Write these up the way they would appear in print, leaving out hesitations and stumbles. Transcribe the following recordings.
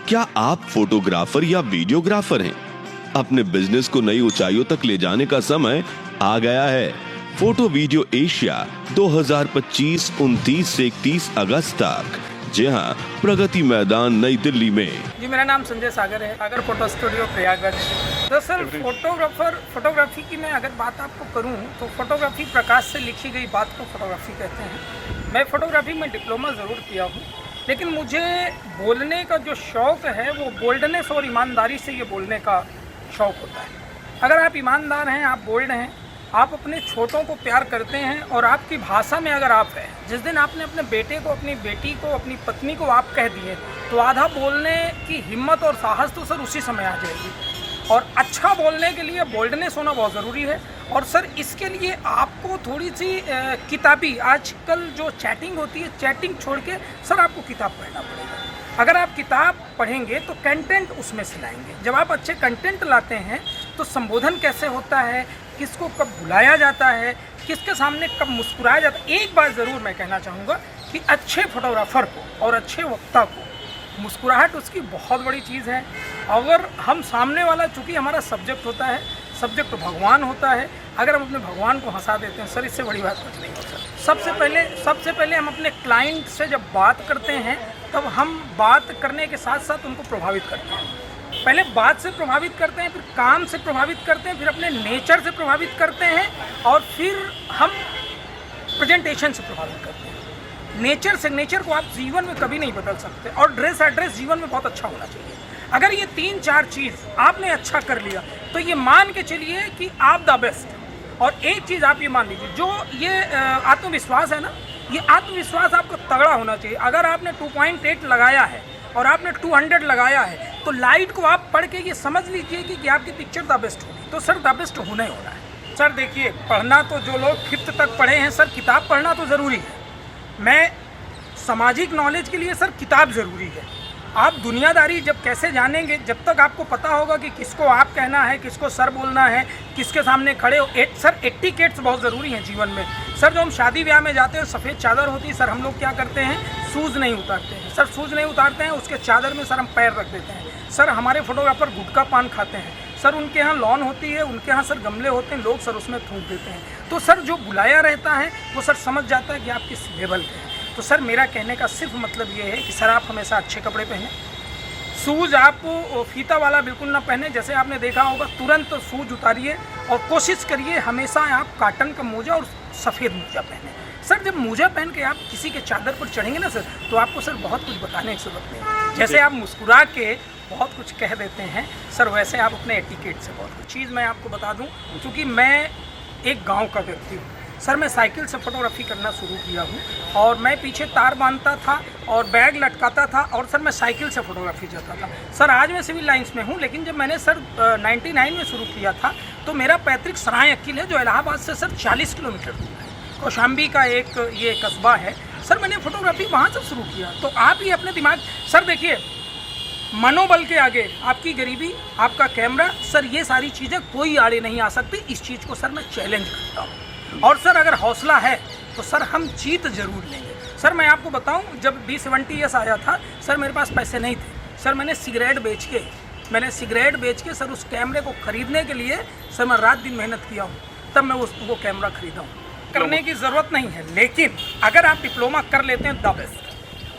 क्या आप फोटोग्राफर या वीडियोग्राफर हैं? अपने बिजनेस को नई ऊंचाइयों तक ले जाने का समय आ गया है। फोटो वीडियो एशिया 2025 29 से 31 अगस्त तक, जी हाँ, प्रगति मैदान नई दिल्ली में। जी, मेरा नाम संजय सागर है, सागर फोटो स्टूडियो प्रयागराज। दरअसल फोटोग्राफी की मैं अगर बात आपको करूं तो फोटोग्राफी प्रकाश से लिखी गई बात को फोटोग्राफी कहते हैं। मैं फोटोग्राफी में डिप्लोमा ज़रूर किया हूं, लेकिन मुझे बोलने का जो शौक़ है वो बोल्डनेस और ईमानदारी से ये बोलने का शौक़ होता है। अगर आप ईमानदार हैं, आप बोल्ड हैं, आप अपने छोटों को प्यार करते हैं और आपकी भाषा में अगर आप हैं, जिस दिन आपने अपने बेटे को, अपनी बेटी को, अपनी पत्नी को आप कह दिए तो आधा बोलने की हिम्मत और साहस तो सर उसी समय आ जाएगी। और अच्छा बोलने के लिए बोल्डनेस होना बहुत ज़रूरी है। और सर इसके लिए आपको थोड़ी सी किताबी, आजकल जो चैटिंग होती है, चैटिंग छोड़ के सर आपको किताब पढ़ना पड़ेगा। अगर आप किताब पढ़ेंगे तो कंटेंट उसमें से लाएंगे। जब आप अच्छे कंटेंट लाते हैं तो संबोधन कैसे होता है, किसको कब बुलाया जाता है, किसके सामने कब मुस्कुराया जाता है। एक बात ज़रूर मैं कहना चाहूँगा कि अच्छे फोटोग्राफर को और अच्छे वक्ता को मुस्कुराहट उसकी बहुत बड़ी चीज़ है। अगर हम सामने वाला, चूँकि हमारा सब्जेक्ट होता है, सब्जेक्ट भगवान होता है, अगर हम अपने भगवान को हंसा देते हैं सर, इससे बड़ी बात कुछ नहीं होता। सबसे पहले हम अपने क्लाइंट से जब बात करते हैं तब हम बात करने के साथ साथ उनको प्रभावित करते हैं। पहले बात से प्रभावित करते हैं, फिर काम से प्रभावित करते हैं, फिर अपने नेचर से प्रभावित करते हैं और फिर हम प्रेजेंटेशन से प्रभावित करते हैं। नेचर को आप जीवन में कभी नहीं बदल सकते और ड्रेस एड्रेस जीवन में बहुत अच्छा होना चाहिए। अगर ये 3-4 चीज़ आपने अच्छा कर लिया तो ये मान के चलिए कि आप द बेस्ट। और एक चीज़ आप ये मान लीजिए, जो ये आत्मविश्वास है ना, ये आत्मविश्वास आपको तगड़ा होना चाहिए। अगर आपने 2.8 लगाया है और आपने 200 लगाया है तो लाइट को आप पढ़ के ये समझ लीजिए कि आपकी पिक्चर द बेस्ट होगी। तो सर द बेस्ट होना ही होना है। सर देखिए, पढ़ना तो जो लोग 5th तक पढ़े हैं सर, किताब पढ़ना तो ज़रूरी है। मैं सामाजिक नॉलेज के लिए सर किताब ज़रूरी है। आप दुनियादारी जब कैसे जानेंगे, जब तक आपको पता होगा कि किसको आप कहना है, किसको सर बोलना है, किसके सामने खड़े हो। सर एटिकेट्स बहुत ज़रूरी हैं जीवन में। सर जो हम शादी ब्याह में जाते हैं, सफ़ेद चादर होती है, सर हम लोग क्या करते हैं, शूज़ नहीं उतारते हैं। सर शूज़ नहीं उतारते हैं, उसके चादर में सर हम पैर रख देते हैं। सर हमारे फोटोग्राफर गुटखा पान खाते हैं। सर उनके यहाँ लॉन होती है, उनके यहाँ सर गमले होते हैं, लोग सर उसमें थूक देते हैं। तो सर जो बुलाया रहता है वो सर समझ जाता है कि आप किस लेवल पे हैं। तो सर मेरा कहने का सिर्फ मतलब ये है कि सर आप हमेशा अच्छे कपड़े पहने, शूज़ आप फीता वाला बिल्कुल ना पहने। जैसे आपने देखा होगा, तुरंत शूज़ उतारिए और कोशिश करिए हमेशा आप काटन का मोजा और सफ़ेद मोजा पहने। सर जब मोजा पहन के आप किसी के चादर पर चढ़ेंगे ना सर, तो आपको सर बहुत कुछ बताने की ज़रूरत नहीं। जैसे आप मुस्कुरा के बहुत कुछ कह देते हैं सर, वैसे आप अपने एटिकेट से बहुत कुछ चीज़ मैं आपको बता दूं। क्योंकि मैं एक गांव का व्यक्ति हूं सर, मैं साइकिल से फोटोग्राफी करना शुरू किया हूं और मैं पीछे तार बांधता था और बैग लटकाता था और सर मैं साइकिल से फोटोग्राफी जाता था। सर आज मैं सिविल लाइंस में हूं, लेकिन जब मैंने सर 99 में शुरू किया था तो मेरा पैतृक सराय अक्कील है, जो इलाहाबाद से सर 40 किलोमीटर दूर है। कौशाम्बी का एक ये कस्बा है सर, मैंने फोटोग्राफी वहाँ से शुरू किया। तो आप ही अपने दिमाग, सर देखिए, मनोबल के आगे आपकी गरीबी, आपका कैमरा, सर ये सारी चीज़ें कोई आड़े नहीं आ सकती। इस चीज़ को सर मैं चैलेंज करता हूँ। और सर अगर हौसला है तो सर हम जीत ज़रूर लेंगे। सर मैं आपको बताऊं, जब D70S आया था सर, मेरे पास पैसे नहीं थे सर। मैंने सिगरेट बेच के सर उस कैमरे को ख़रीदने के लिए सर मैं रात दिन मेहनत किया हूँ, तब मैं वो कैमरा ख़रीदा हूँ। करने की ज़रूरत नहीं है, लेकिन अगर आप डिप्लोमा कर लेते हैं द बेस्ट।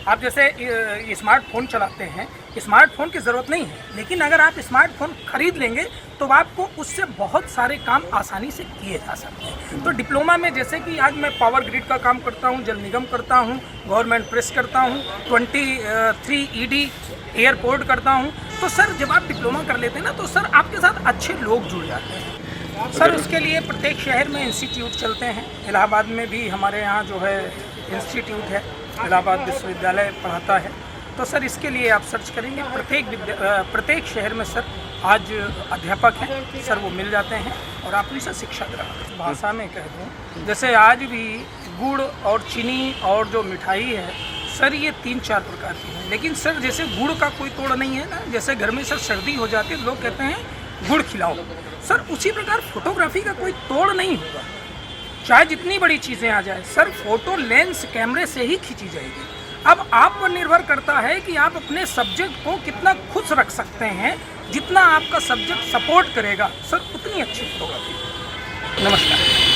आप जैसे स्मार्टफोन चलाते हैं, स्मार्टफोन की ज़रूरत नहीं है, लेकिन अगर आप स्मार्टफोन ख़रीद लेंगे तो आपको उससे बहुत सारे काम आसानी से किए जा सकते हैं। तो डिप्लोमा में जैसे कि आज मैं पावर ग्रिड का काम करता हूँ, जल निगम करता हूँ, गवर्नमेंट प्रेस करता हूँ, 23 ED एयरपोर्ट करता हूँ। तो सर जब आप डिप्लोमा कर लेते हैं ना, तो सर आपके साथ अच्छे लोग जुड़ जाते हैं। सर उसके लिए प्रत्येक शहर में इंस्टीट्यूट चलते हैं। इलाहाबाद में भी हमारे यहाँ जो है इंस्टीट्यूट है, इलाहाबाद विश्वविद्यालय पढ़ाता है। तो सर इसके लिए आप सर्च करेंगे, प्रत्येक शहर में सर आज अध्यापक हैं सर, वो मिल जाते हैं और आप उनसे शिक्षा ग्रहण। भाषा में कह दूँ, जैसे आज भी गुड़ और चीनी और जो मिठाई है सर, ये 3-4 प्रकार की है। लेकिन सर जैसे गुड़ का कोई तोड़ नहीं है ना, जैसे घर में सर सर्दी हो जाती है, लोग कहते हैं गुड़ खिलाओ, सर उसी प्रकार फोटोग्राफी का कोई तोड़ नहीं होगा। चाहे जितनी बड़ी चीज़ें आ जाए सर, फोटो लेंस कैमरे से ही खींची जाएगी। अब आप पर निर्भर करता है कि आप अपने सब्जेक्ट को कितना खुश रख सकते हैं। जितना आपका सब्जेक्ट सपोर्ट करेगा सर उतनी अच्छी फोटोग्राफी। नमस्कार।